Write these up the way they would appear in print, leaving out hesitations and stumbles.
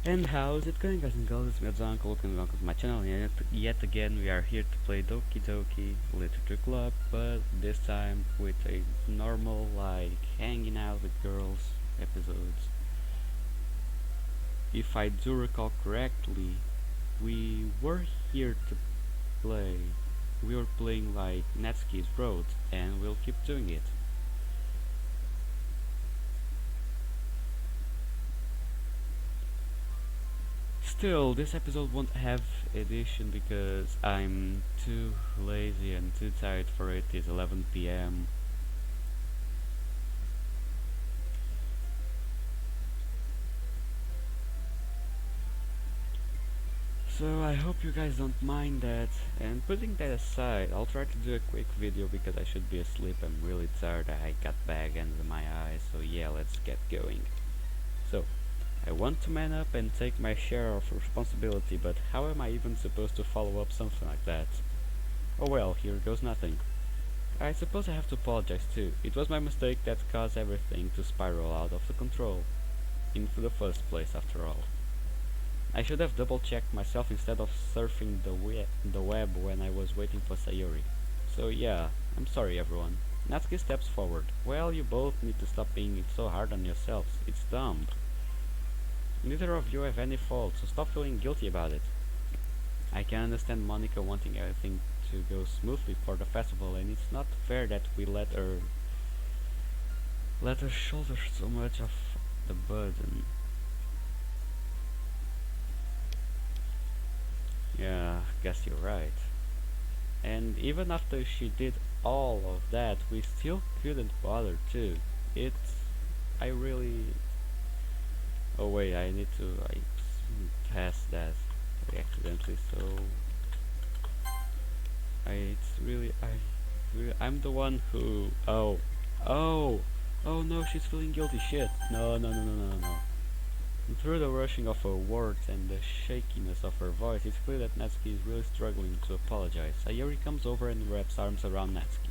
And how's it going, guys and girls? It's me, Uncle, and welcome to my channel. And yet again, we are here to play Doki Doki Literature Club, but this time with a normal, like, hanging out with girls episodes. If I do recall correctly, we were here to play. We were playing, like, Natsuki's Road, and we'll keep doing it. Still, this episode won't have edition because I'm too lazy and too tired for it. It's 11 p.m. So I hope you guys don't mind that. And putting that aside, I'll try to do a quick video because I should be asleep. I'm really tired. I got bag under my eyes. So yeah, let's get going. So, I want to man up and take my share of responsibility, but how am I even supposed to follow up something like that? Oh well, here goes nothing. I suppose I have to apologize too. It was my mistake that caused everything to spiral out of the control. In the first place, after all. I should have double-checked myself instead of surfing the web when I was waiting for Sayuri. So yeah, I'm sorry everyone. Natsuki steps forward. Well, you both need to stop being so hard on yourselves. It's dumb. Neither of you have any fault, so stop feeling guilty about it. I can understand Monica wanting everything to go smoothly for the festival, and it's not fair that we let her shoulder so much of the burden. Yeah, guess you're right. And even after she did all of that, we still couldn't bother too. It's... I really... Oh wait, I need to... I passed that accidentally, so... I'm the one who... Oh no, she's feeling guilty, shit. No. Through the rushing of her words and the shakiness of her voice, it's clear that Natsuki is really struggling to apologize. Sayuri comes over and wraps arms around Natsuki.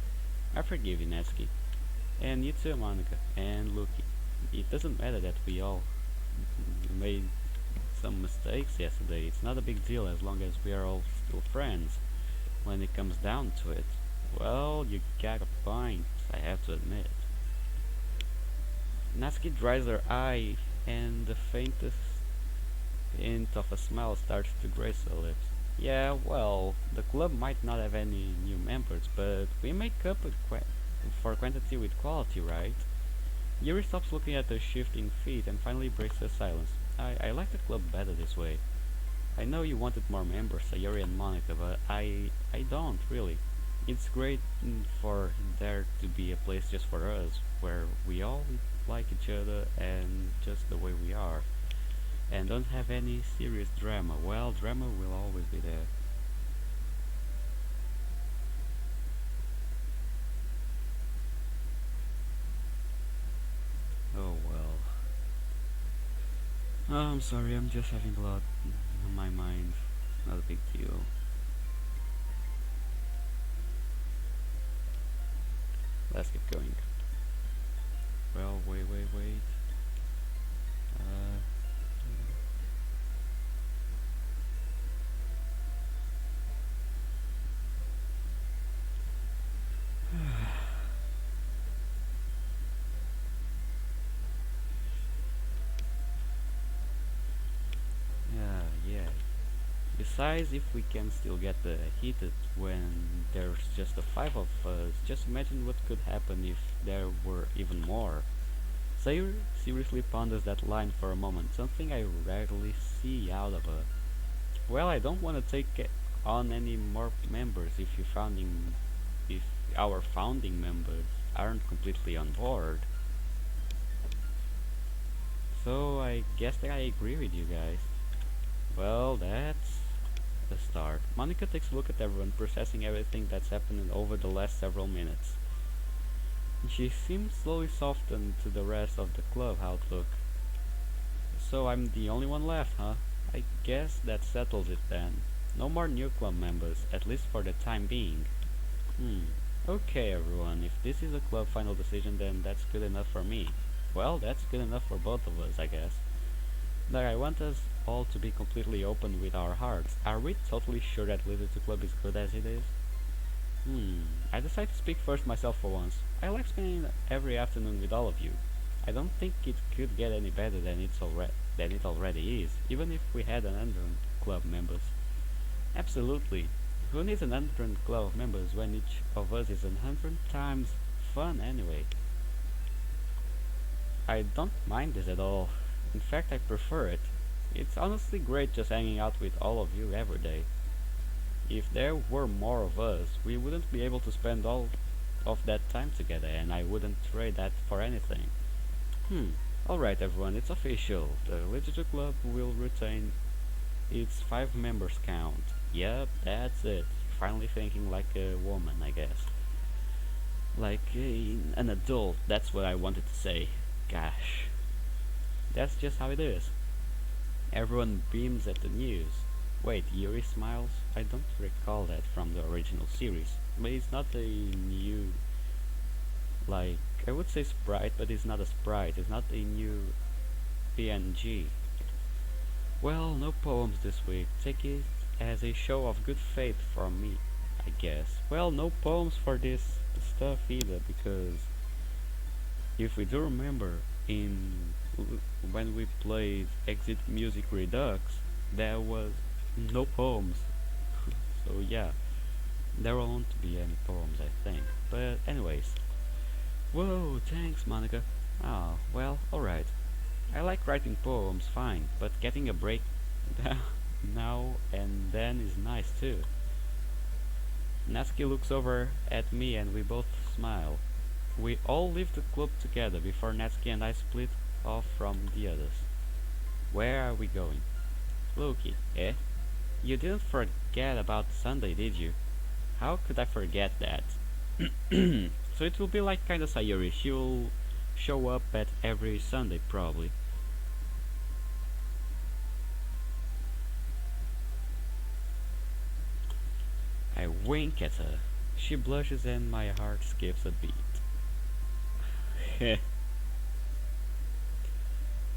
I forgive you, Natsuki. And you too, Monica. And Luki. It doesn't matter that we all made some mistakes yesterday. It's not a big deal as long as we are all still friends. When it comes down to it, well, you got a point, I have to admit. Natsuki dries her eye and the faintest hint of a smile starts to grace her lips. Yeah, well, the club might not have any new members, but we make up for quantity with quality, right? Yuri stops looking at the shifting feet and finally breaks the silence. I like the club better this way. I know you wanted more members, Sayuri and Monica, but I don't, really. It's great for there to be a place just for us, where we all like each other and just the way we are, and don't have any serious drama. Well, drama will always be there. Oh well. Oh, I'm sorry, I'm just having a lot on my mind. Not a big deal. Let's get going. Well, wait. Yeah. Besides, if we can still get heated when there's just the five of us, just imagine what could happen if there were even more. Sayuri seriously ponders that line for a moment, something I rarely see out of her. Well, I don't want to take on any more members if our founding members aren't completely on board. So I guess that I agree with you guys. Well, that's the start. Monica takes a look at everyone, processing everything that's happened over the last several minutes. She seems slowly softened to the rest of the club outlook. So I'm the only one left, huh? I guess that settles it then. No more new club members, at least for the time being. Okay everyone, if this is a club final decision, then that's good enough for me. Well, that's good enough for both of us, I guess. But I want us all to be completely open with our hearts. Are we totally sure that Literature Club is good as it is? I decided to speak first myself for once. I like spending every afternoon with all of you. I don't think it could get any better than it already is, even if we had 100 club members. Absolutely. Who needs 100 club members when each of us is 100 times fun anyway? I don't mind this at all. In fact, I prefer it. It's honestly great just hanging out with all of you every day. If there were more of us, we wouldn't be able to spend all of that time together, and I wouldn't trade that for anything. Alright everyone, it's official. The Literature Club will retain its 5 members count. Yep, that's it. Finally thinking like a woman, I guess. Like an adult, that's what I wanted to say. Gosh. That's just how it is. Everyone beams at the news. Wait, Yuri smiles? I don't recall that from the original series. But it's not a new... like, I would say sprite, but it's not a sprite. It's not a new PNG. Well, no poems this week. Take it as a show of good faith from me, I guess. Well, no poems for this stuff either, because if we do remember, when we played Exit Music Redux, there was no poems. So yeah, there won't be any poems, I think. But anyways, whoa, thanks, Monica. Oh, well, alright. I like writing poems, fine, but getting a break now and then is nice too. Natsuki looks over at me and we both smile. We all leave the club together before Natsuki and I split off from the others. Where are we going? Loki, eh? You didn't forget about Sunday, did you? How could I forget that? So it will be like kinda Sayuri. She'll show up at every Sunday, probably. I wink at her. She blushes and my heart skips a beat.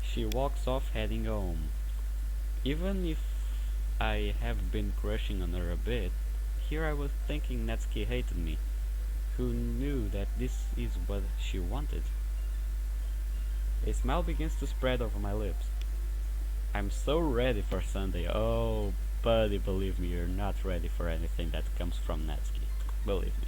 She walks off heading home. Even if I have been crushing on her a bit, here I was thinking Natsuki hated me. Who knew that this is what she wanted? A smile begins to spread over my lips. I'm so ready for Sunday. Oh, buddy, believe me, you're not ready for anything that comes from Natsuki. Believe me.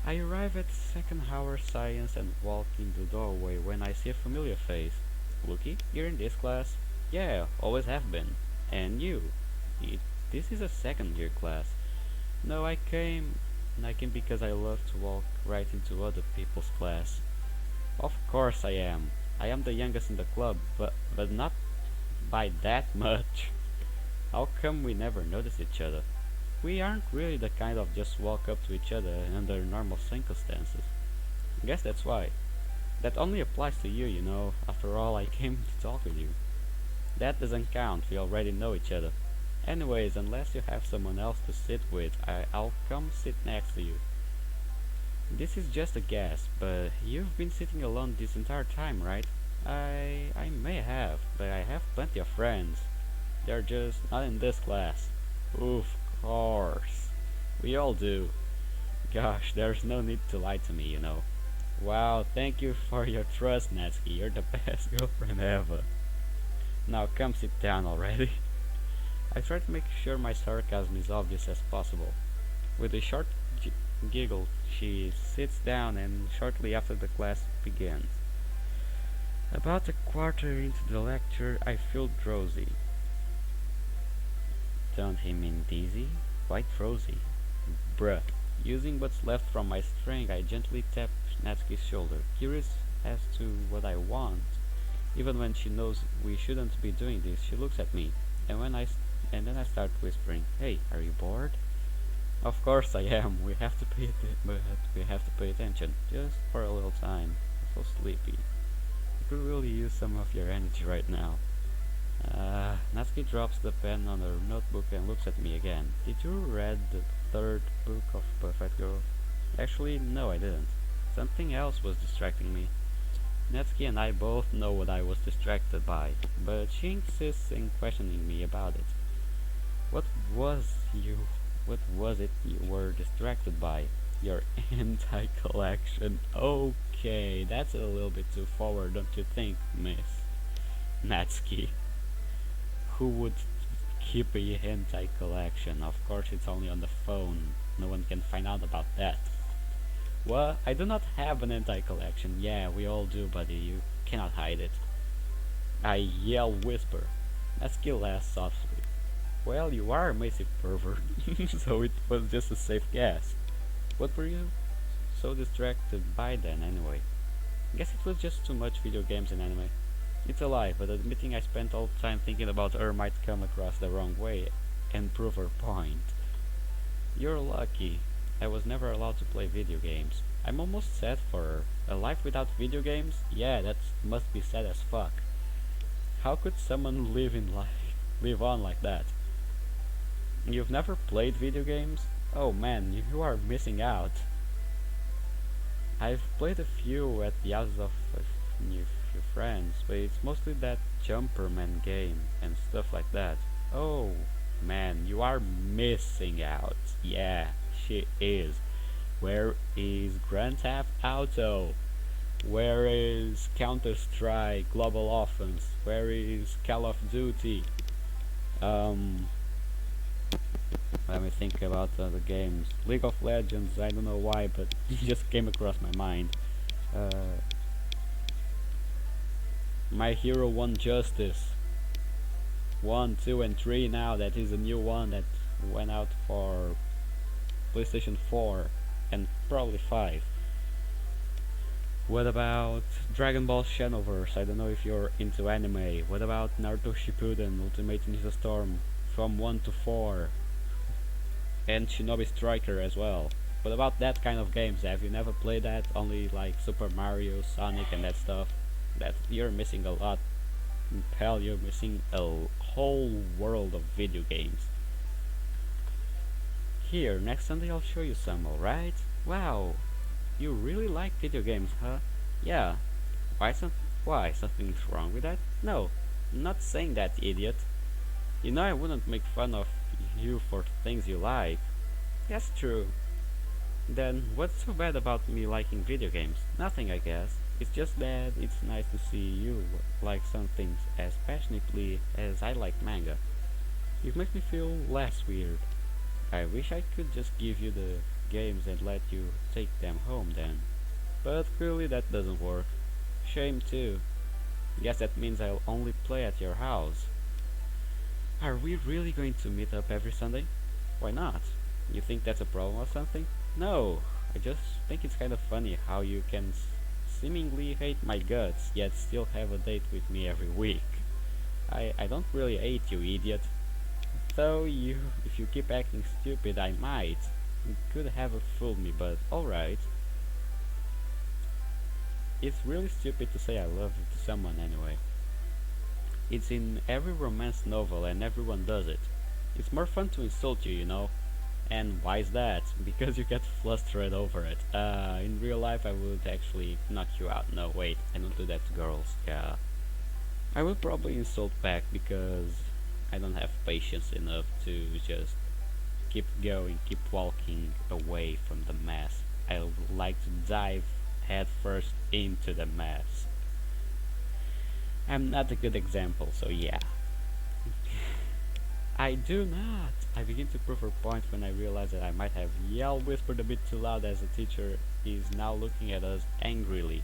I arrive at second hour science and walk in the doorway when I see a familiar face. Lucky, you're in this class? Yeah, always have been. And you? This is a second year class. No, I came because I love to walk right into other people's class. Of course I am. I am the youngest in the club, but not by that much. How come we never notice each other? We aren't really the kind of just walk up to each other under normal circumstances. I guess that's why. That only applies to you, you know. After all, I came to talk with you. That doesn't count, we already know each other. Anyways, unless you have someone else to sit with, I'll come sit next to you. This is just a guess, but you've been sitting alone this entire time, right? I may have, but I have plenty of friends. They're just not in this class. Oof, of course. We all do. Gosh, there's no need to lie to me, you know. Wow, thank you for your trust, Natsuki. You're the best girlfriend ever. Now come sit down already. I try to make sure my sarcasm is obvious as possible. With a short giggle, she sits down and shortly after the class begins. About a quarter into the lecture, I feel drowsy. Don't he mean dizzy? Quite drowsy. Bruh. Using what's left from my string, I gently tap Natsuki's shoulder, curious as to what I want. Even when she knows we shouldn't be doing this, she looks at me, and then I start whispering, "Hey, are you bored?" Of course I am. We have to pay attention, just for a little time. I'm so sleepy. I could really use some of your energy right now. Natsuki drops the pen on her notebook and looks at me again. Did you read the third book of Perfect Girl? Actually, no, I didn't. Something else was distracting me. Natsuki and I both know what I was distracted by, but she insists in questioning me about it. What was you? What was it you were distracted by? Your anti-collection. Okay, that's a little bit too forward, don't you think, Miss Natsuki? Who would keep a hentai collection? Of course, it's only on the phone. No one can find out about that. What? I do not have an hentai collection. Yeah, we all do, buddy. You cannot hide it. I yell, whisper. Natsuki laughs softly. Well, you are a massive pervert, so it was just a safe guess. What were you so distracted by then, anyway? Guess it was just too much video games and anime. It's a lie, but admitting I spent all the time thinking about her might come across the wrong way and prove her point. You're lucky. I was never allowed to play video games. I'm almost sad for her. A life without video games? Yeah, that must be sad as fuck. How could someone live on like that? You've never played video games? Oh man, you are missing out. I've played a few at the houses of a few friends, but it's mostly that Jumperman game and stuff like that. Oh man, you are missing out. Yeah, she is. Where is Grand Theft Auto? Where is Counter-Strike Global Offense? Where is Call of Duty? Let me think about the games. League of Legends, I don't know why, but it just came across my mind. My Hero 1 Justice. 1, 2 and 3 now, that is a new one that went out for PlayStation 4 and probably 5. What about Dragon Ball Xenoverse? I don't know if you're into anime. What about Naruto Shippuden Ultimate Ninja Storm from 1 to 4? And Shinobi Striker as well. What about that kind of games? Have you never played that? Only like Super Mario, Sonic and that stuff? That you're missing a lot. Hell, you're missing a whole world of video games. Here, next Sunday I'll show you some, alright? Wow, you really like video games, huh? Yeah. Why? Something's wrong with that? No, I'm not saying that, idiot. You know I wouldn't make fun of you for things you like. That's true. Then what's so bad about me liking video games? Nothing, I guess. It's just that it's nice to see you like some things as passionately as I like manga. It makes me feel less weird. I wish I could just give you the games and let you take them home then. But clearly that doesn't work. Shame too. Guess that means I'll only play at your house. Are we really going to meet up every Sunday? Why not? You think that's a problem or something? No, I just think it's kind of funny how you can seemingly hate my guts yet still have a date with me every week. I don't really hate you, idiot. Though if you keep acting stupid, I might. You could have fooled me, but alright. It's really stupid to say I love you to someone anyway. It's in every romance novel and everyone does it. It's more fun to insult you, you know. And why is that? Because you get flustered over it. In real life I would actually knock you out. No, wait, I don't do that to girls. Yeah. I will probably insult back because I don't have patience enough to just keep going, keep walking away from the mess. I would like to dive head first into the mess. I'm not a good example, so yeah. I do not. I begin to prove her point when I realize that I might have whispered a bit too loud as the teacher is now looking at us angrily.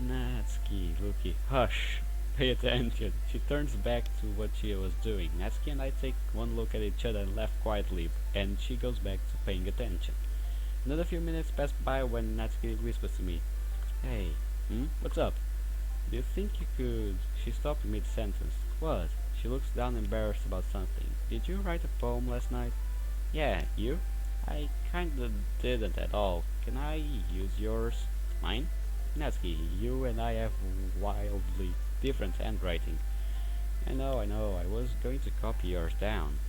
Natsuki, Luki, hush. Pay attention. She turns back to what she was doing. Natsuki and I take one look at each other and laugh quietly, and she goes back to paying attention. Another few minutes pass by when Natsuki whispers to me, "Hey, what's up? Do you think you could..." She stopped mid-sentence. What? She looks down embarrassed about something. Did you write a poem last night? Yeah, you? I kinda didn't at all. Can I use yours? Mine? Natsuki, you and I have wildly different handwriting. I know, I was going to copy yours down.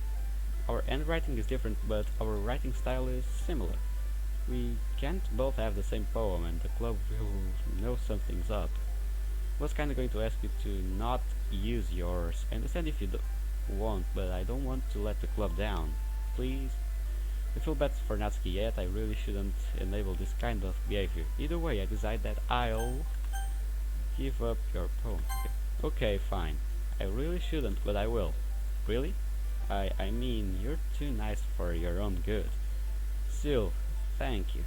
Our handwriting is different, but our writing style is similar. We can't both have the same poem and the club will know something's up. Was kinda going to ask you to not use yours. I understand if you won't, but I don't want to let the club down. Please? I feel bad for Natsuki yet, I really shouldn't enable this kind of behavior. Either way, I decide that I'll give up your poem. Okay, fine. I really shouldn't, but I will. Really? I mean, you're too nice for your own good. Still, thank you.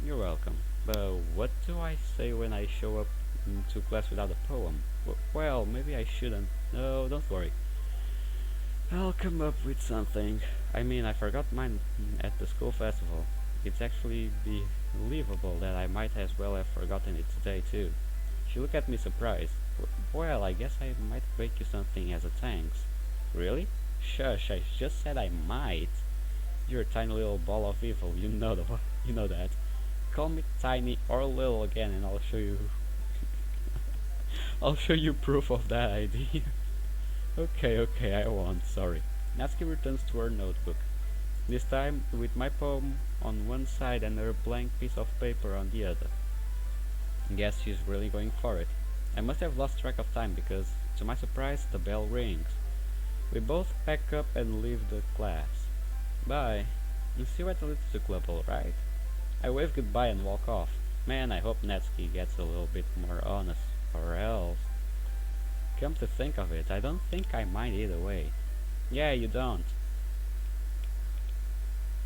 You're welcome. But what do I say when I show up to class without a poem? Well, maybe I shouldn't. No, don't worry. I'll come up with something. I mean, I forgot mine at the school festival. It's actually believable that I might as well have forgotten it today too. She looked at me surprised. Well, I guess I might bake you something as a thanks. Really? Shush, I just said I might. You're a tiny little ball of evil, you know you know that. Call me tiny or little again and I'll show you I'll show you proof of that idea. Okay, I won't, sorry. Natsuki returns to her notebook. This time with my poem on one side and her blank piece of paper on the other. Guess she's really going for it. I must have lost track of time because, to my surprise, the bell rings. We both pack up and leave the class. Bye. And see you at the literature club, alright? I wave goodbye and walk off. Man, I hope Natsuki gets a little bit more honest, or else. Come to think of it, I don't think I mind either way. Yeah, you don't.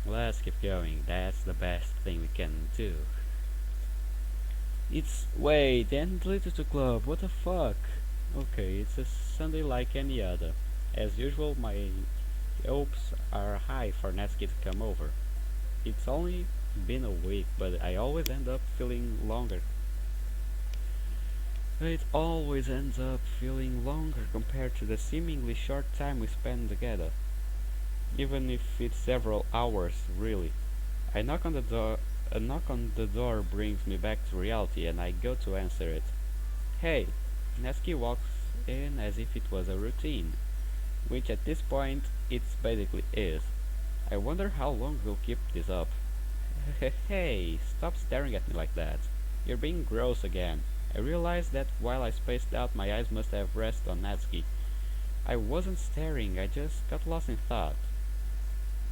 Let's keep going, that's the best thing we can do. Wait, and the literature club, what the fuck? Okay, it's a Sunday like any other. As usual, my hopes are high for Natsuki to come over. It's only been a week, but I always end up feeling longer. It always ends up feeling longer compared to the seemingly short time we spend together. Even if it's several hours, really. A knock on the door brings me back to reality and I go to answer it. Hey! Natsuki walks in as if it was a routine, which at this point it basically is. I wonder how long we'll keep this up. Hey, stop staring at me like that. You're being gross again. I realized that while I spaced out, my eyes must have rested on Natsuki. I wasn't staring, I just got lost in thought.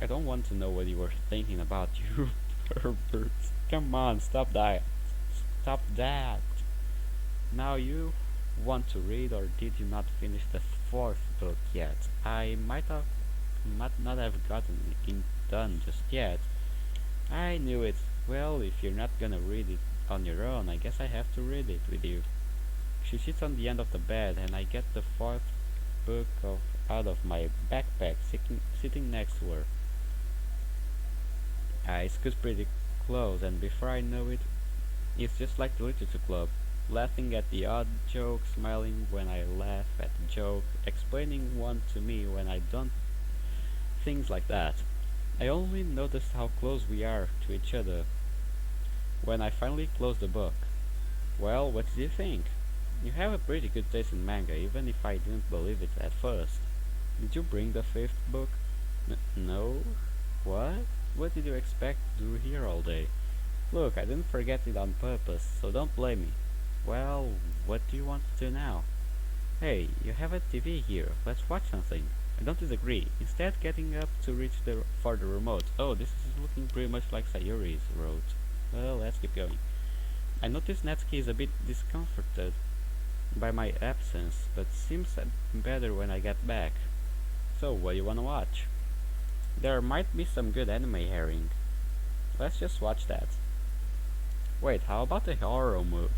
I don't want to know what you were thinking about, you perverts. Come on, stop that. Stop that. Now you want to read, or did you not finish the fourth book yet? I might not have gotten it done just yet. I knew it. Well, if you're not gonna read it on your own, I guess I have to read it with you. She sits on the end of the bed, and I get the fourth book out of my backpack, sitting next to her. I scoot pretty close, and before I know it, it's just like the literature club, laughing at the odd joke, smiling when I laugh at the joke, explaining one to me when I don't. Things like that. I only noticed how close we are to each other when I finally closed the book. Well, what did you think? You have a pretty good taste in manga, even if I didn't believe it at first. Did you bring the fifth book? No? What? What did you expect to do here all day? Look, I didn't forget it on purpose, so don't blame me. Well, what do you want to do now? Hey, you have a TV here, let's watch something. I don't disagree. Instead, getting up to reach for the remote. Oh, this is looking pretty much like Sayuri's wrote. Well, let's keep going. I notice Natsuki is a bit discomforted by my absence, but seems better when I get back. So, what do you wanna watch? There might be some good anime herring. Let's just watch that. Wait, how about a horror movie?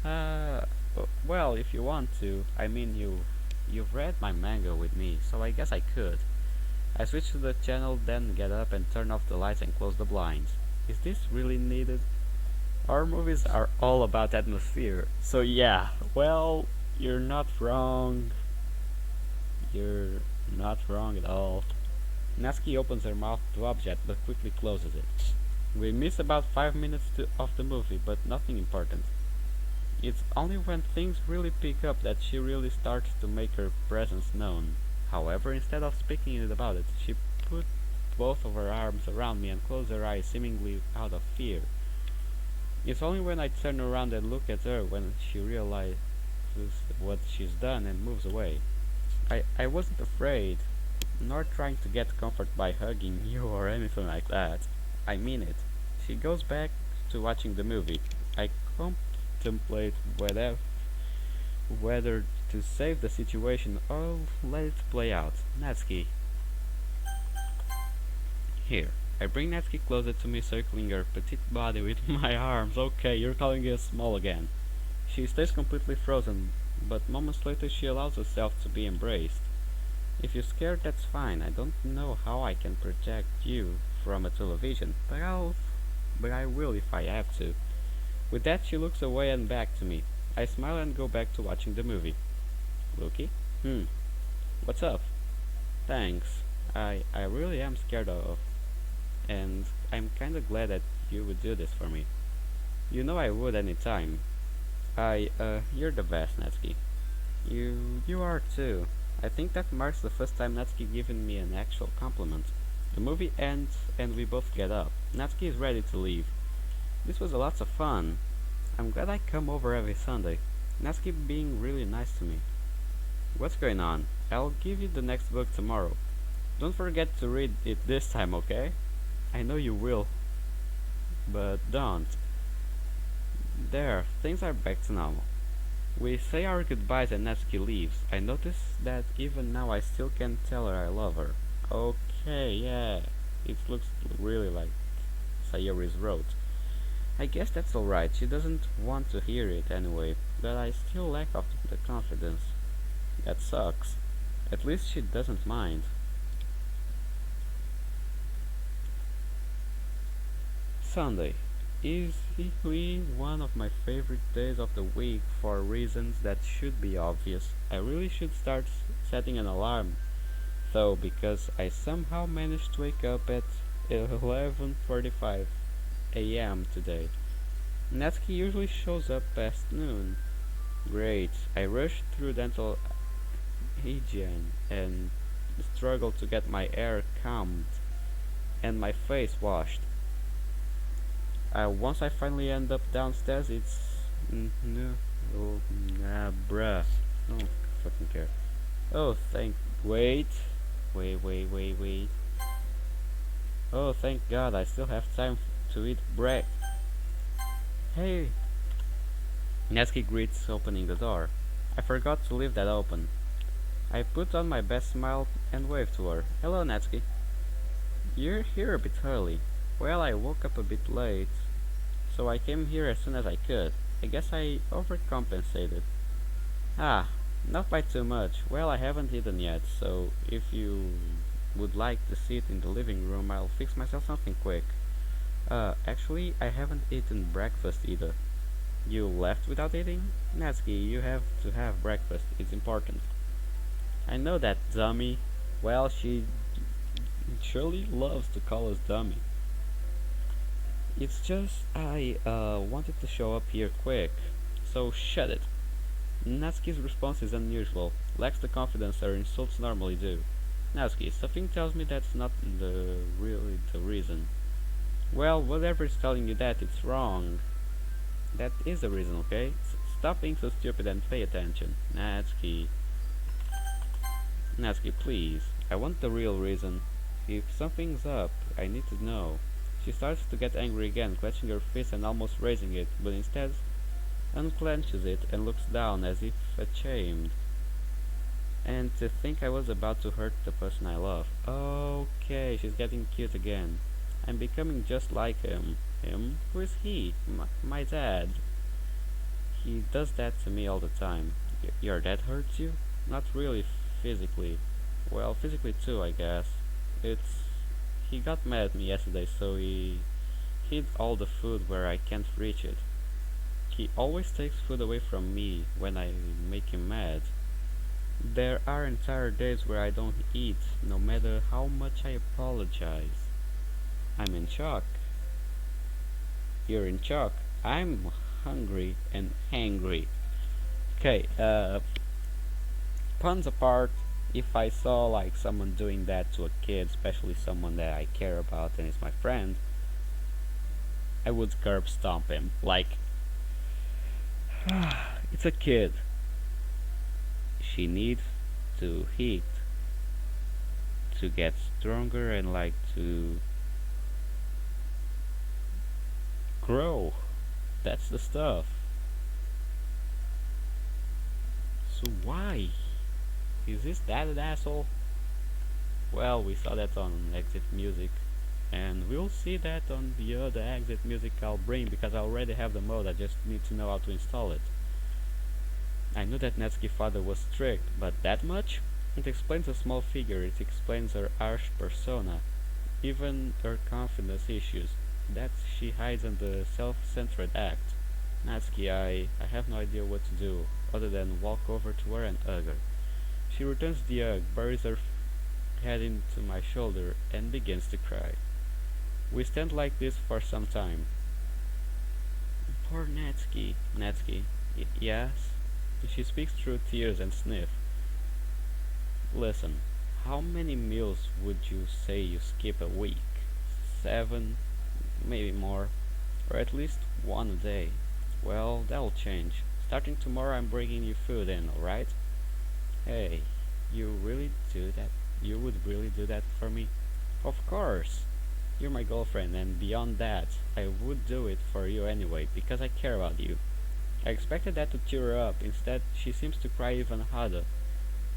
Well, if you want to. I mean, you've read my manga with me, so I guess I could. I switch to the channel, then get up and turn off the lights and close the blinds. Is this really needed? Horror movies are all about atmosphere, so yeah, well, you're not wrong. You're not wrong at all. Natsuki opens her mouth to object, but quickly closes it. We miss about 5 minutes of the movie, but nothing important. It's only when things really pick up that she really starts to make her presence known. However, instead of speaking about it, she both of her arms around me and closed her eyes, seemingly out of fear. It's only when I turn around and look at her when she realizes what she's done and moves away. I wasn't afraid, nor trying to get comfort by hugging you or anything like that. I mean it. She goes back to watching the movie. I contemplate whether to save the situation or let it play out. Natsuki, here. I bring Natsuki closer to me, circling her petite body with my arms. Okay, you're calling us small again. She stays completely frozen, but moments later she allows herself to be embraced. If you're scared, that's fine. I don't know how I can protect you from a television, but I will if I have to. With that, she looks away and back to me. I smile and go back to watching the movie. Loki? What's up? Thanks. I really am scared of, and I'm kinda glad that you would do this for me. You know I would anytime. You're the best, Natsuki. You are too. I think that marks the first time Natsuki given me an actual compliment. The movie ends and we both get up. Natsuki is ready to leave. This was a lot of fun. I'm glad I come over every Sunday. Natsuki being really nice to me. What's going on? I'll give you the next book tomorrow. Don't forget to read it this time, okay? I know you will, but don't. There, things are back to normal. We say our goodbyes and Natsuki leaves. I notice that even now I still can't tell her I love her. Okay, yeah. It looks really like Sayori's wrote. I guess that's alright. She doesn't want to hear it anyway, but I still lack of the confidence. That sucks. At least she doesn't mind. Sunday. Easily one of my favorite days of the week for reasons that should be obvious. I really should start setting an alarm, though, because I somehow managed to wake up at 11:45 a.m. today. Natsuki usually shows up past noon. Great. I rush through dental hygiene and struggle to get my hair combed and my face washed. Once I finally end up downstairs, it's no, bruh. I don't fucking care. Oh, wait. Oh, thank God, I still have time to eat bread. Hey, Natsuki greets, opening the door. I forgot to leave that open. I put on my best smile and wave to her. Hello, Natsuki. You're here a bit early. Well, I woke up a bit late, so I came here as soon as I could. I guess I overcompensated. Ah, not by too much. Well, I haven't eaten yet, so if you would like to sit in the living room, I'll fix myself something quick. Actually, I haven't eaten breakfast either. You left without eating? Natsuki, you have to have breakfast. It's important. I know that, dummy. Well, she surely loves to call us dummy. It's just I wanted to show up here quick, so shut it. Natsuki's response is unusual, lacks the confidence her insults normally do. Natsuki, something tells me that's not really the reason. Well, whatever is telling you that, it's wrong. That is the reason, okay? Stop being so stupid and pay attention. Natsuki, please. I want the real reason. If something's up, I need to know. She starts to get angry again, clenching her fist and almost raising it, but instead unclenches it and looks down as if ashamed. And to think I was about to hurt the person I love. Okay, she's getting cute again. I'm becoming just like him. Him? Who is he? My dad. He does that to me all the time. Your dad hurts you? Not really physically. Well, physically too, I guess. He got mad at me yesterday, so he hid all the food where I can't reach it. He always takes food away from me when I make him mad. There are entire days where I don't eat, no matter how much I apologize. I'm in shock. You're in shock. I'm hungry and hangry. Okay, puns apart, If I saw like someone doing that to a kid, especially someone that I care about and is my friend, I would curb stomp him. Like, it's a kid. She needs to eat to get stronger and like to grow. That's the stuff. So why? Is this that an asshole? Well, we saw that on Exit Music, and we'll see that on the other Exit Music I'll bring because I already have the mode, I just need to know how to install it. I knew that Natsuki's father was strict, but that much? It explains her small figure, it explains her harsh persona, even her confidence issues, that she hides under self-centered act. Natsuki, I have no idea what to do, other than walk over to her and hug her. She returns the hug, buries her head into my shoulder, and begins to cry. We stand like this for some time. Poor Natsuki. Natsuki. Yes? She speaks through tears and sniff. Listen, how many meals would you say you skip a week? 7, maybe more, or at least one a day. Well, that'll change. Starting tomorrow I'm bringing you food in, alright? Hey, you really do that? You would really do that for me? Of course! You're my girlfriend, and beyond that, I would do it for you anyway, because I care about you. I expected that to cheer her up, instead she seems to cry even harder.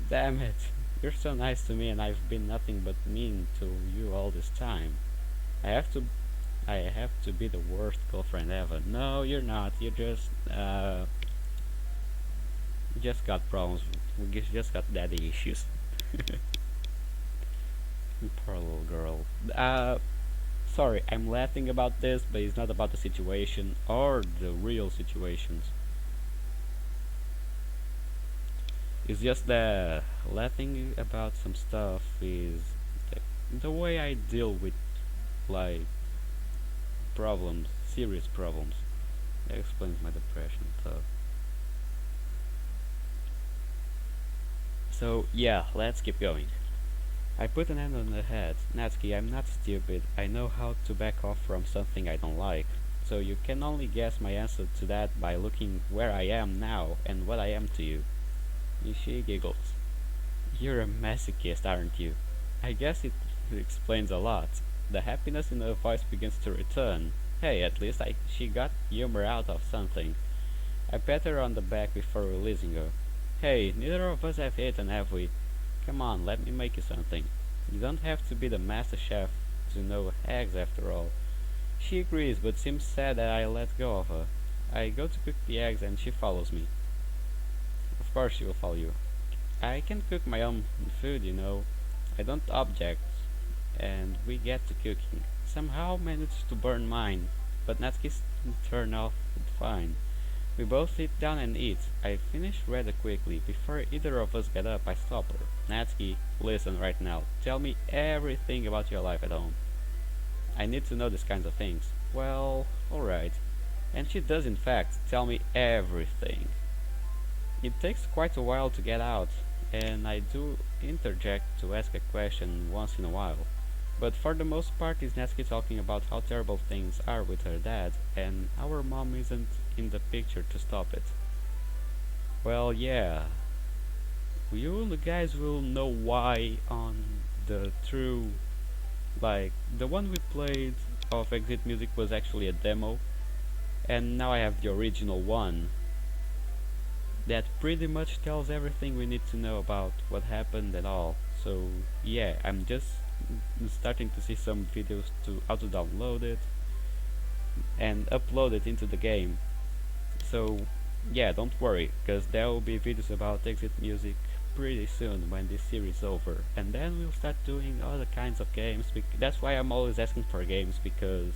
Damn it! You're so nice to me and I've been nothing but mean to you all this time. I have to I have to be the worst girlfriend ever. No, you're not. You just got problems. You just got daddy issues. Poor little girl. Sorry, I'm laughing about this, but it's not about the situation or the real situations. It's just that laughing about some stuff is the way I deal with like problems, serious problems. That explains my depression. So yeah, let's keep going. I put an hand on the head. Natsuki, I'm not stupid. I know how to back off from something I don't like. So you can only guess my answer to that by looking where I am now and what I am to you. She giggles. You're a masochist, aren't you? I guess it explains a lot. The happiness in her voice begins to return. Hey, at least she got humor out of something. I pat her on the back before releasing her. Hey, neither of us have eaten, have we? Come on, let me make you something. You don't have to be the master chef to know eggs after all. She agrees, but seems sad that I let go of her. I go to cook the eggs and she follows me. Of course she will follow you. I can cook my own food, you know. I don't object, and we get to cooking. Somehow managed to burn mine, but Natsuki's turned out fine. We both sit down and eat. I finish rather quickly. Before either of us get up, I stop her. Natsuki, listen right now. Tell me everything about your life at home. I need to know these kinds of things. Well, alright. And she does in fact tell me everything. It takes quite a while to get out, and I do interject to ask a question once in a while. But for the most part is Natsuki talking about how terrible things are with her dad, and our mom isn't in the picture to stop it. Well, yeah. You guys will know why on the true, like, the one we played of Exit Music was actually a demo, and now I have the original one that pretty much tells everything we need to know about what happened and all. So yeah, I'm just starting to see some videos to how to download it and upload it into the game. So yeah, don't worry, because there will be videos about Exit Music pretty soon when this series is over, and then we'll start doing other kinds of games. That's why I'm always asking for games, because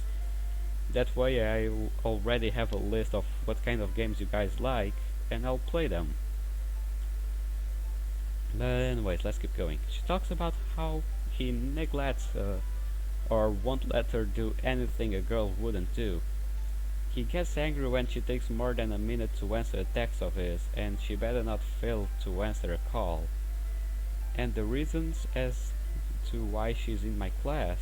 that way I already have a list of what kind of games you guys like, and I'll play them. But anyways, let's keep going. She talks about how he neglects or won't let her do anything a girl wouldn't do. He gets angry when she takes more than a minute to answer a text of his, and she better not fail to answer a call. and the reasons as to why she's in my class.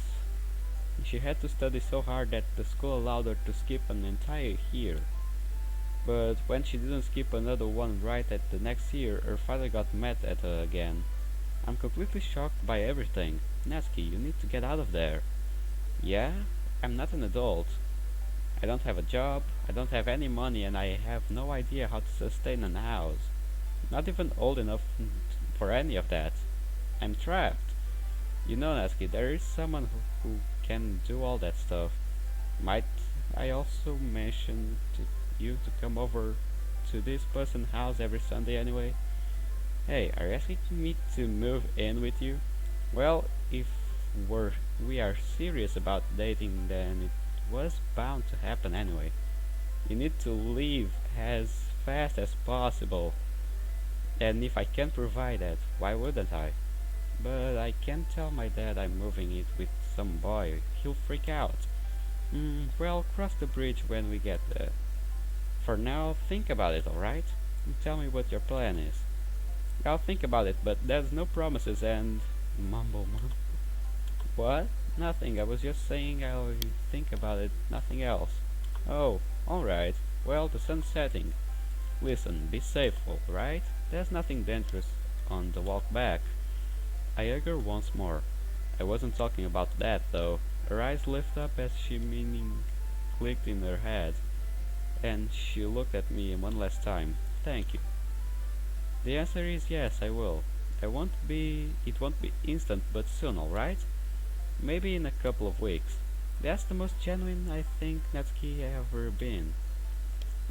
She had to study so hard that the school allowed her to skip an entire year. But when she didn't skip another one right at the next year, her father got mad at her again. I'm completely shocked by everything. Natsuki, you need to get out of there. Yeah? I'm not an adult. I don't have a job, I don't have any money, and I have no idea how to sustain an house. Not even old enough for any of that. I'm trapped. You know, Natsuki, there is someone who can do all that stuff. Might I also mention to you to come over to this person's house every Sunday anyway? Hey, are you asking me to move in with you? Well, if we are serious about dating, then it was bound to happen anyway. You need to leave as fast as possible. And if I can't provide that, why wouldn't I? But I can't tell my dad I'm moving it with some boy. He'll freak out. Well, cross the bridge when we get there. For now, think about it, alright? And tell me what your plan is. I'll think about it, but there's no promises and... Mumble. What? Nothing, I was just saying I'll think about it, nothing else. Oh, alright. Well, the sun's setting. Listen, be safe, alright? There's nothing dangerous on the walk back. I hug her once more. I wasn't talking about that, though. Her eyes lift up as she meaning clicked in her head, and she looked at me one last time. Thank you. The answer is yes, I will. It won't be instant, but soon, alright? Maybe in a couple of weeks. That's the most genuine I think Natsuki ever been.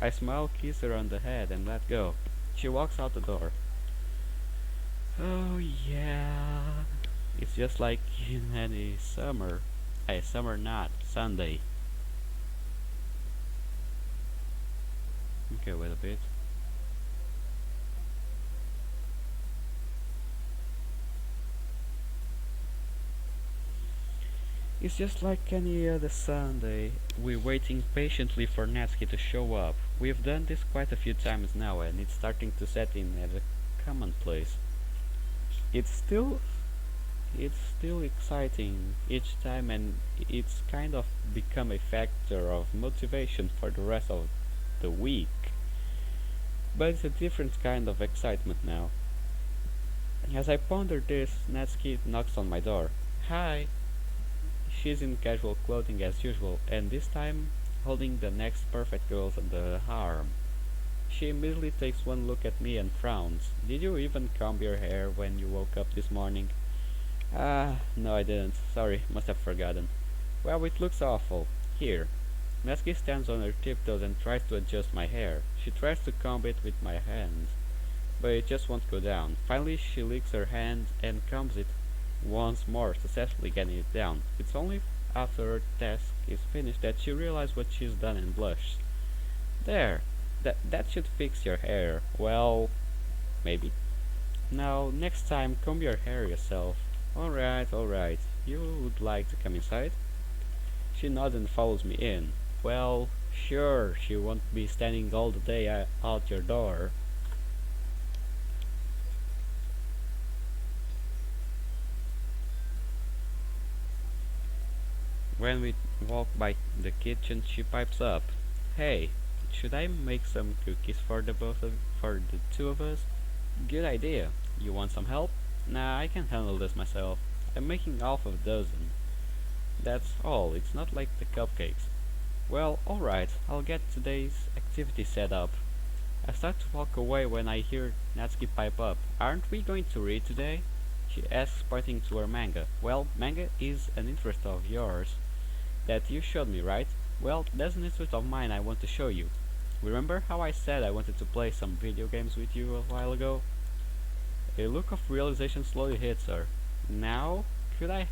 I smile, kiss her on the head, and let go. She walks out the door. Oh yeah. It's just like in any summer. Summer not, Sunday. Okay, wait a bit. It's just like any other Sunday. We're waiting patiently for Natsuki to show up. We've done this quite a few times now, and it's starting to set in as a commonplace. It's still exciting each time, and it's kind of become a factor of motivation for the rest of the week. But it's a different kind of excitement now. As I ponder this, Natsuki knocks on my door. Hi! She's in casual clothing as usual, and this time holding the next perfect girls on the arm. She immediately takes one look at me and frowns. Did you even comb your hair when you woke up this morning? No I didn't. Sorry, must have forgotten. Well, it looks awful. Here. Natsuki stands on her tiptoes and tries to adjust my hair. She tries to comb it with my hands, but it just won't go down. Finally, she licks her hand and combs it once more, successfully getting it down. It's only after her task is finished that she realizes what she's done and blushes. There! That should fix your hair. Well, maybe. Now, next time, comb your hair yourself. Alright. You would like to come inside? She nods and follows me in. Well, sure, she won't be standing all the day out your door. When we walk by the kitchen, she pipes up. Hey, should I make some cookies for the two of us? Good idea. You want some help? Nah, I can handle this myself. I'm making half of a dozen. That's all, it's not like the cupcakes. Well, alright, I'll get today's activity set up. I start to walk away when I hear Natsuki pipe up. Aren't we going to read today? She asks, pointing to her manga. Well, manga is an interest of yours that you showed me, right? Well, that's an interest of mine I want to show you. Remember how I said I wanted to play some video games with you a while ago? A look of realization slowly hits her. Now, couldn't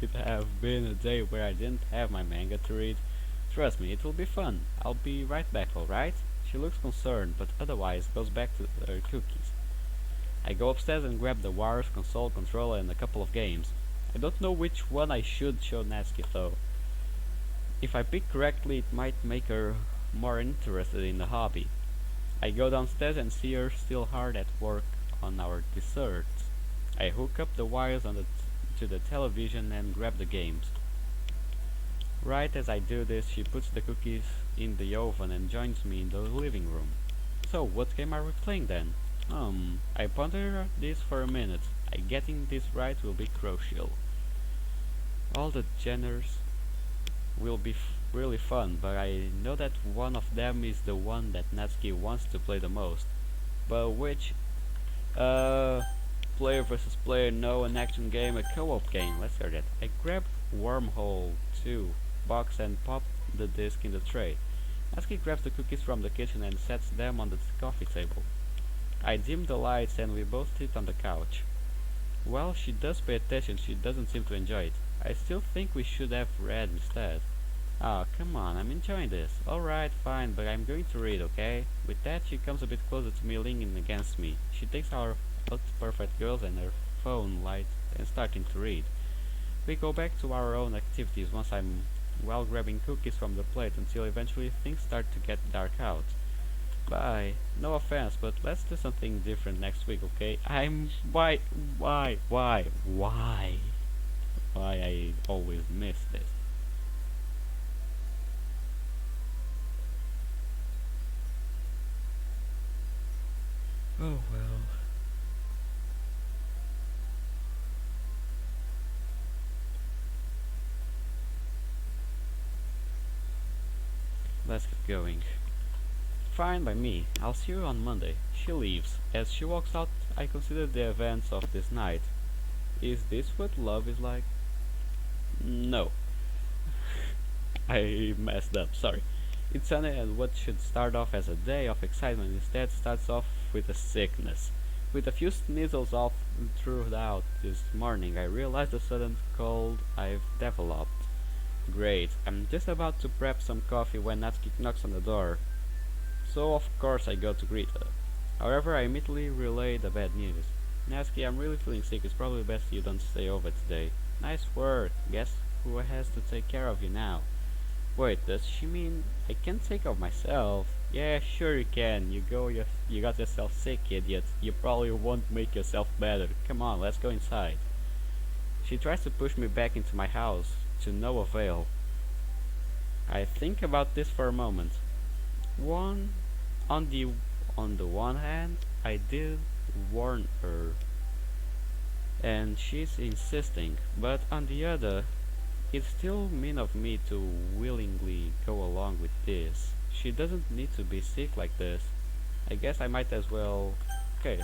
it have been a day where I didn't have my manga to read? Trust me, it will be fun. I'll be right back, alright? She looks concerned, but otherwise goes back to her cookies. I go upstairs and grab the wires, console, controller, and a couple of games. I don't know which one I should show Natsuki though. If I pick correctly, it might make her more interested in the hobby. I go downstairs and see her still hard at work on our desserts. I hook up the wires to the television and grab the games. Right as I do this, she puts the cookies in the oven and joins me in the living room. So, what game are we playing then? I ponder this for a minute. Getting this right will be crucial. All the genres will be really fun, but I know that one of them is the one that Natsuki wants to play the most. But which? Uh, Player versus player, no, an action game, a co-op game. Let's hear that. I grab Wormhole 2 box and pop the disc in the tray. Natsuki grabs the cookies from the kitchen and sets them on the coffee table. I dim the lights and we both sit on the couch. While she does pay attention, she doesn't seem to enjoy it. I still think we should have read instead. Ah, come on, I'm enjoying this. Alright, fine, but I'm going to read, okay? With that, she comes a bit closer to me, leaning against me. She takes our perfect girls and her phone light and starting to read. We go back to our own activities once I'm while grabbing cookies from the plate until eventually things start to get dark out. Bye. No offense, but let's do something different next week, okay? Why I always miss this? Oh well. Let's get going. Fine by me. I'll see you on Monday. She leaves. As she walks out, I consider the events of this night. Is this what love is like? No. I messed up, sorry. It's sunny and what should start off as a day of excitement instead starts off with a sickness. With a few sneezes off throughout this morning, I realized the sudden cold I've developed. Great, I'm just about to prep some coffee when Natsuki knocks on the door. So of course I go to greet her. However, I immediately relay the bad news. Natsuki, I'm really feeling sick, it's probably best you don't stay over today. Nice work, guess who has to take care of you now? Wait, does she mean I can take care of myself? Yeah, sure you can. You got yourself sick, idiot. You probably won't make yourself better. Come on, let's go inside. She tries to push me back into my house, to no avail. I think about this for a moment. One, on the one hand, I did warn her, and she's insisting, but on the other, it's still mean of me to willingly go along with this. She doesn't need to be sick like this. I guess I might as well. Okay,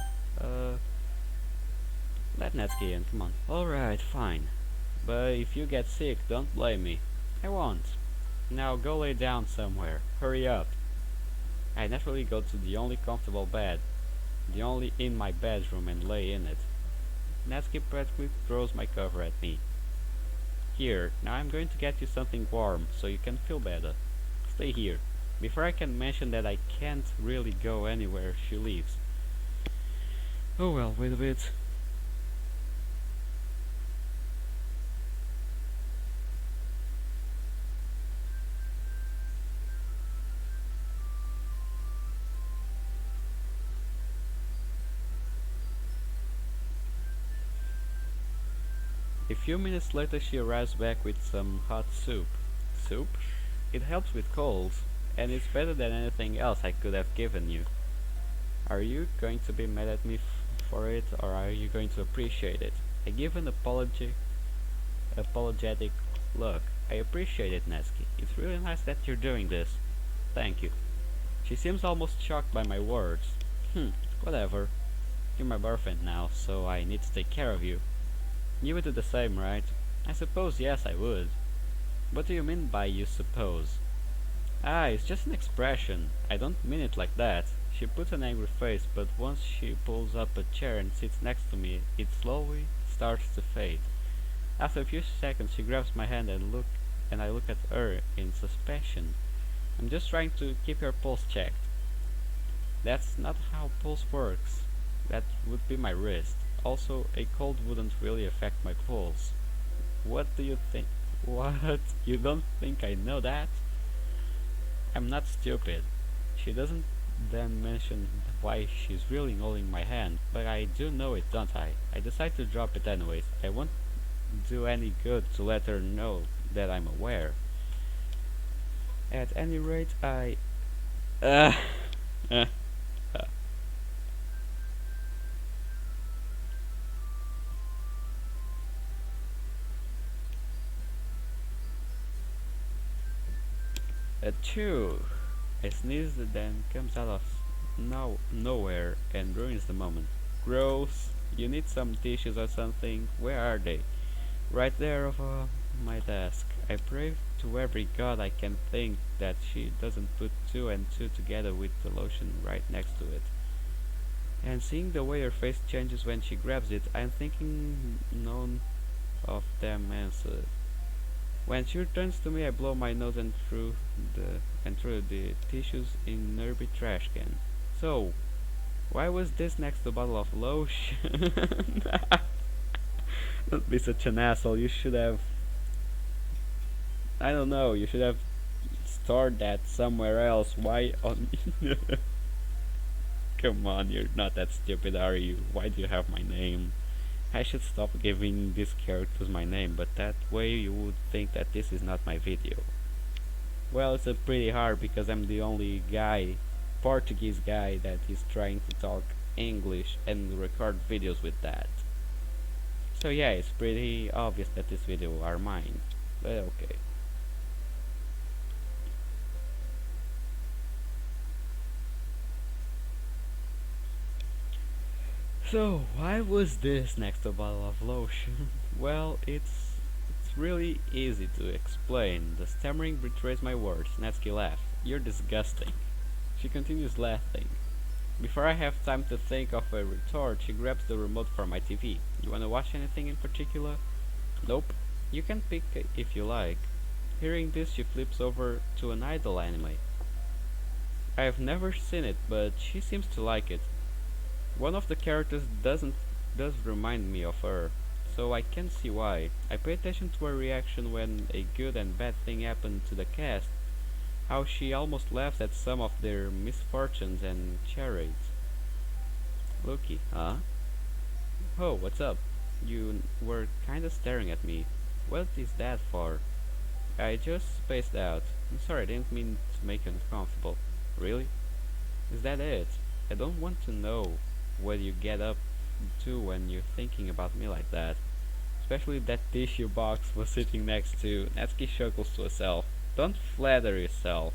let Natsuki in, come on. Alright, fine. But if you get sick, don't blame me. I won't. Now go lay down somewhere. Hurry up. I naturally go to the only comfortable bed, the only in my bedroom, and lay in it. Natsuki practically throws my cover at me. Here, now I'm going to get you something warm, so you can feel better. Stay here. Before I can mention that I can't really go anywhere, she leaves. Oh well, wait a bit. A few minutes later she arrives back with some hot soup. Soup? It helps with colds, and it's better than anything else I could have given you. Are you going to be mad at me for it, or are you going to appreciate it? I give an apologetic look. I appreciate it, Natsuki. It's really nice that you're doing this. Thank you. She seems almost shocked by my words. Whatever. You're my boyfriend now, so I need to take care of you. You would do the same, right? I suppose yes, I would. What do you mean by you suppose? Ah, it's just an expression. I don't mean it like that. She puts an angry face, but once she pulls up a chair and sits next to me, it slowly starts to fade. After a few seconds, she grabs my hand and I look at her in suspicion. I'm just trying to keep your pulse checked. That's not how pulse works. That would be my wrist. Also, a cold wouldn't really affect my pulse. What do you think? What? You don't think I know that? I'm not stupid. She doesn't then mention why she's really holding my hand, but I do know it, don't I? I decide to drop it anyways. I won't do any good to let her know that I'm aware. At any rate, I... Uh, uh, Achoo! I sneeze that then comes out of nowhere and ruins the moment. Gross! You need some tissues or something. Where are they? Right there over my desk. I pray to every god I can think that she doesn't put two and two together with the lotion right next to it. And seeing the way her face changes when she grabs it, I'm thinking none of them answered. When she returns to me, I blow my nose and throw the tissues in nearby trash can. So, why was this next to a bottle of lotion? Don't be such an asshole. You should have, I don't know, you should have stored that somewhere else. Why on? Come on, you're not that stupid, are you? Why do you have my name? I should stop giving these characters my name, but that way you would think that this is not my video. Well, it's pretty hard because I'm the only guy, Portuguese guy, that is trying to talk English and record videos with that. So yeah, it's pretty obvious that this video are mine, but okay. So why was this next to a bottle of lotion? Well, it's really easy to explain. The stammering betrays my words. Natsuki laughs. You're disgusting. She continues laughing. Before I have time to think of a retort, she grabs the remote for my TV. You wanna watch anything in particular? Nope. You can pick if you like. Hearing this, she flips over to an idol anime. I've never seen it, but she seems to like it. One of the characters does remind me of her, so I can see why. I pay attention to her reaction when a good and bad thing happen to the cast, how she almost laughs at some of their misfortunes and charades. Loki, huh? Oh, what's up? You were kinda staring at me. What is that for? I just spaced out. I'm sorry, I didn't mean to make you uncomfortable. Really? Is that it? I don't want to know what you get up to when you're thinking about me like that. Especially if that tissue box was sitting next to. Natsuki chuckles to herself. Don't flatter yourself.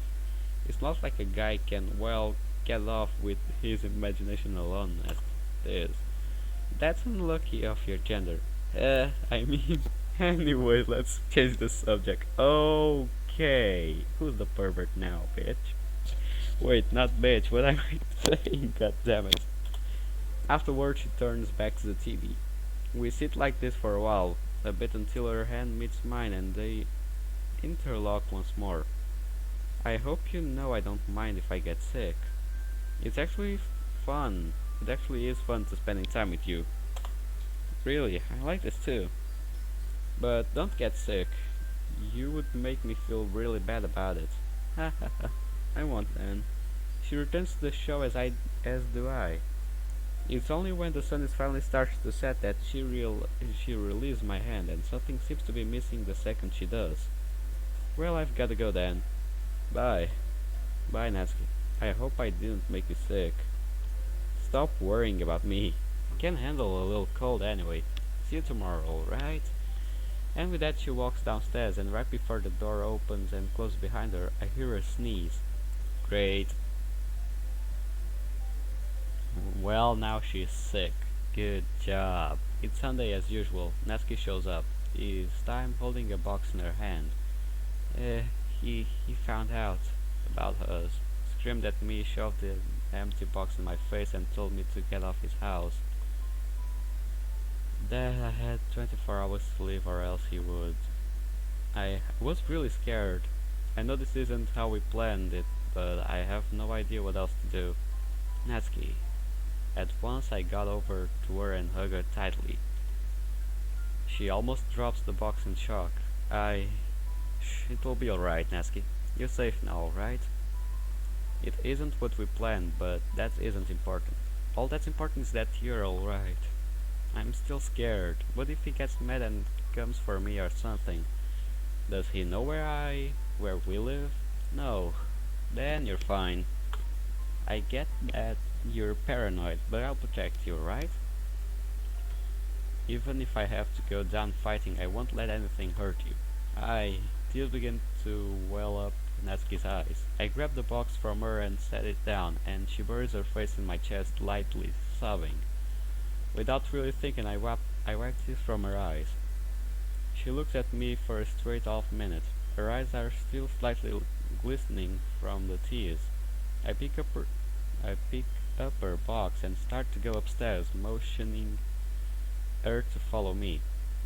It's not like a guy can, well, get off with his imagination alone as it is. That's unlucky of your gender. I mean, anyways, let's change the subject. Okay, who's the pervert now, bitch? Wait, not bitch, what am I saying? God damn it. Afterwards, she turns back to the TV. We sit like this for a while, a bit until her hand meets mine and they interlock once more. I hope you know I don't mind if I get sick. It's actually fun. It actually is fun to spending time with you. Really, I like this too. But don't get sick. You would make me feel really bad about it. Ha ha ha. I won't then. She returns to the show as do I. It's only when the sun is finally starts to set that she releases my hand, and something seems to be missing the second she does. Well, I've gotta go then. Bye. Bye, Natsuki. I hope I didn't make you sick. Stop worrying about me. I can handle a little cold anyway. See you tomorrow, alright? And with that she walks downstairs, and right before the door opens and closes behind her, I hear her sneeze. Great. Well, now she's sick. Good job. It's Sunday as usual. Natsuki shows up. This time holding a box in her hand. He found out about us. Screamed at me, shoved the empty box in my face and told me to get off his house. That I had 24 hours to live or else he would. I was really scared. I know this isn't how we planned it, but I have no idea what else to do. Natsuki. At once I got over to her and hugged her tightly. She almost drops the box in shock. It will be alright, Natsuki. You're safe now, alright? It isn't what we planned, but that isn't important. All that's important is that you're alright. I'm still scared. What if he gets mad and comes for me or something? Does he know where we live? No. Then you're fine. I get that you're paranoid, but I'll protect you, right? Even if I have to go down fighting, I won't let anything hurt you. Tears begin to well up in Natsuki's eyes. I grab the box from her and set it down, and she buries her face in my chest, lightly sobbing. Without really thinking, I wipe tears from her eyes. She looks at me for a straight half minute. Her eyes are still slightly glistening from the tears. I I pick up her box and start to go upstairs, motioning her to follow me.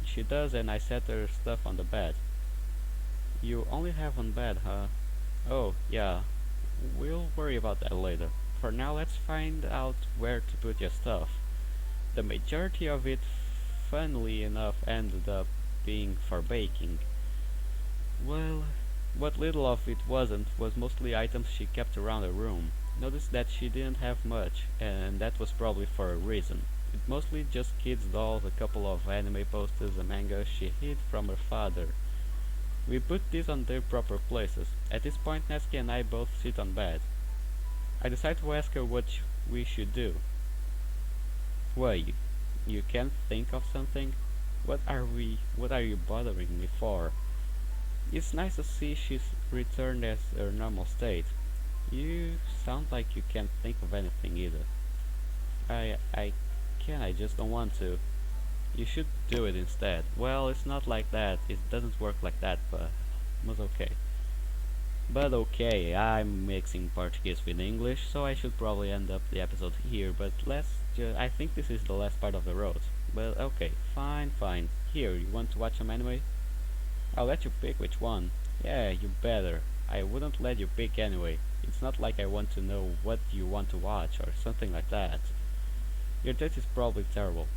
She does, and I set her stuff on the bed. You only have one bed, huh? Oh, yeah. We'll worry about that later. For now, let's find out where to put your stuff. The majority of it, funnily enough, ended up being for baking. Well, what little of it wasn't was mostly items she kept around her room. Noticed that she didn't have much, and that was probably for a reason. It mostly just kids' dolls, a couple of anime posters, a manga she hid from her father. We put these on their proper places. At this point, Natsuki and I both sit on bed. I decide to ask her what we should do. Why, you can't think of something? What are you bothering me for? It's nice to see she's returned as her normal state. You sound like you can't think of anything either. I can, I just don't want to. You should do it instead. Well, it's not like that. It doesn't work like that, but okay. But okay, I'm mixing Portuguese with English, so I should probably end up the episode here, but I think this is the last part of the road. But okay, fine. Here, you want to watch some anime? I'll let you pick which one. Yeah, you better. I wouldn't let you pick anyway. It's not like I want to know what you want to watch or something like that. Your taste is probably terrible.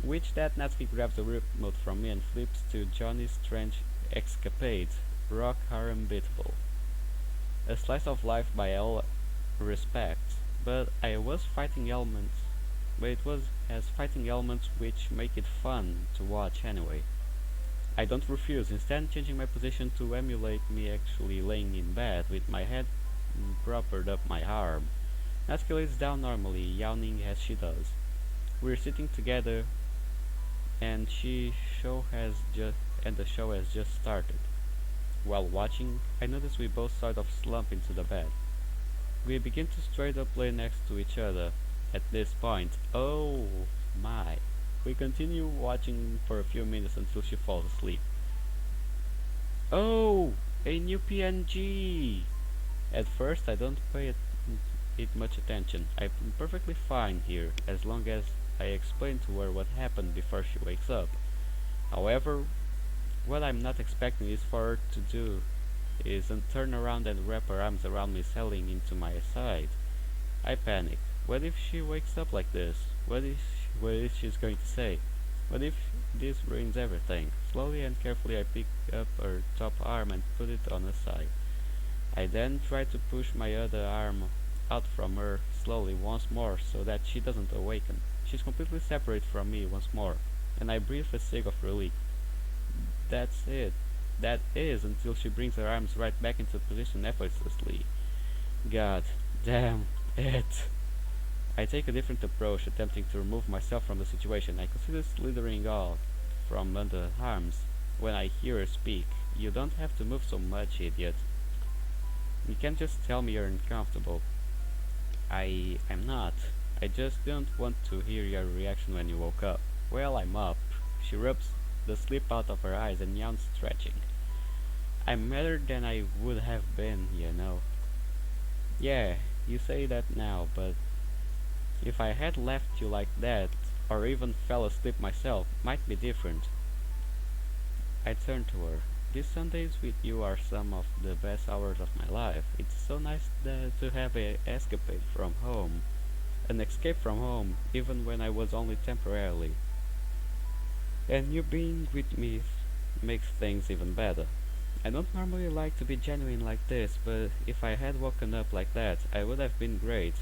Which that Natsuki grabs the remote from me and flips to Johnny's Strange Escapades, Rock Harem Beatable. A slice of life by all respects, but it has fighting elements which make it fun to watch anyway. I don't refuse, instead changing my position to emulate me actually laying in bed with my head propped up my arm. Natsuki lays down normally, yawning as she does. We're sitting together and the show has just started. While watching, I notice we both sort of slump into the bed. We begin to straight up lay next to each other. At this point, oh my, we continue watching for a few minutes until she falls asleep. Oh, a new PNG! At first I don't pay it much attention. I'm perfectly fine here, as long as I explain to her what happened before she wakes up. However, what I'm not expecting is for her to do is turn around and wrap her arms around me, settling into my side. I panic. What if she wakes up like this? What is she's going to say? What if this ruins everything? Slowly and carefully I pick up her top arm and put it on her side. I then try to push my other arm out from her slowly once more so that she doesn't awaken. She's completely separate from me once more, and I breathe a sigh of relief. That's it. That is until she brings her arms right back into position effortlessly. God damn it. I take a different approach, attempting to remove myself from the situation. I consider slithering off from under her arms when I hear her speak. You don't have to move so much, idiot. You can't just tell me you're uncomfortable. I'm not. I just didn't want to hear your reaction when you woke up. Well, I'm up. She rubs the sleep out of her eyes and yawns, stretching. I'm better than I would have been, you know. Yeah, you say that now, but if I had left you like that, or even fell asleep myself, might be different. I turn to her. These Sundays with you are some of the best hours of my life. It's so nice to have an escapade from home. An escape from home, even when I was only temporarily. And you being with me makes things even better. I don't normally like to be genuine like this, but if I had woken up like that, I would have been great.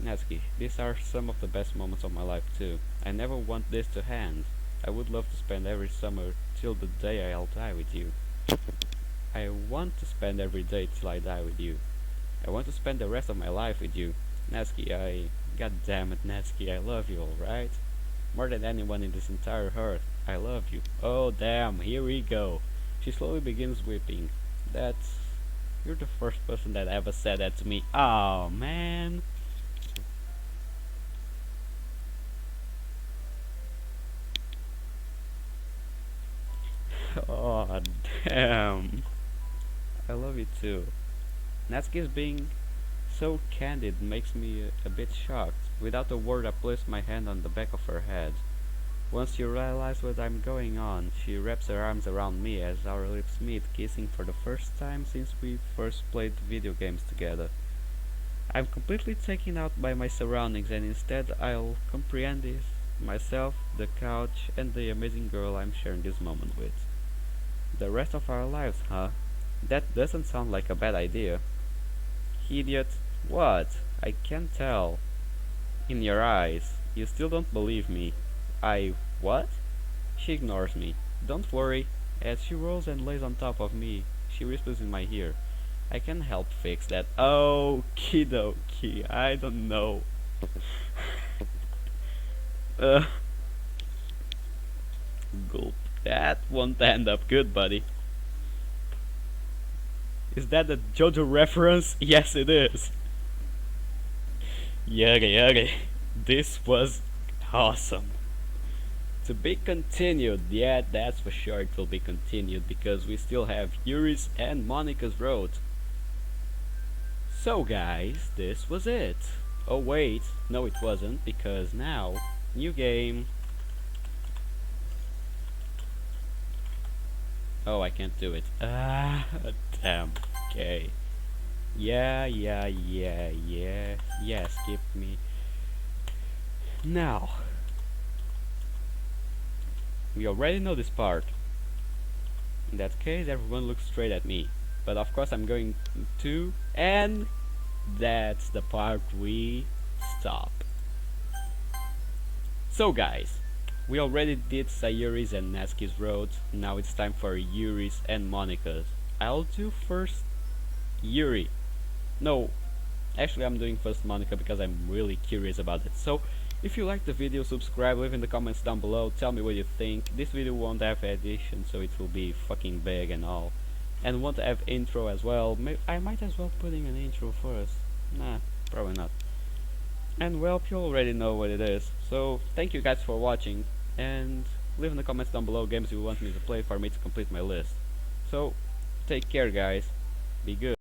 Natsuki, these are some of the best moments of my life too. I never want this to end. I would love to spend every summer till the day I'll die with you. I want to spend every day till I die with you. I want to spend the rest of my life with you. Natsuki, God damn it, Natsuki, I love you, alright? More than anyone in this entire earth, I love you. Oh damn, here we go. She slowly begins weeping. That's... You're the first person that ever said that to me. Oh man. Oh damn. I love you too. Natsuki's being so candid makes me a bit shocked. Without a word, I place my hand on the back of her head. Once she realizes what I'm going on, she wraps her arms around me as our lips meet, kissing for the first time since we first played video games together. I'm completely taken out by my surroundings, and instead I'll comprehend this myself, the couch, and the amazing girl I'm sharing this moment with. The rest of our lives, huh? That doesn't sound like a bad idea. Idiot. What? I can't tell. In your eyes. You still don't believe me. What? She ignores me. Don't worry. As she rolls and lays on top of me, she whispers in my ear. I can help fix that. Okie dokie. I don't know. uh, Gulp. That won't end up good, buddy. Is that a JoJo reference? Yes, it is. Yuri. This was awesome. To be continued, yeah, that's for sure it will be continued because we still have Yuri's and Monica's road. So guys, this was it. Oh wait, no it wasn't, because now, new game. Oh, I can't do it. Ah, damn. Okay. Yeah, skip me. Now, we already know this part. In that case, everyone looks straight at me. But of course I'm going to, and that's the part we stop. So guys, we already did Sayuri's and Natsuki's road, now it's time for Yuri's and Monica's. I'll do first Yuri. No, actually I'm doing first Monica because I'm really curious about it. So, if you liked the video, subscribe, leave in the comments down below, tell me what you think. This video won't have edition, so it will be fucking big and all. And won't have intro as well. I might as well put in an intro first. Nah, probably not. And well, you already know what it is. So, thank you guys for watching, and leave in the comments down below games you want me to play for me to complete my list. So, take care guys, be good.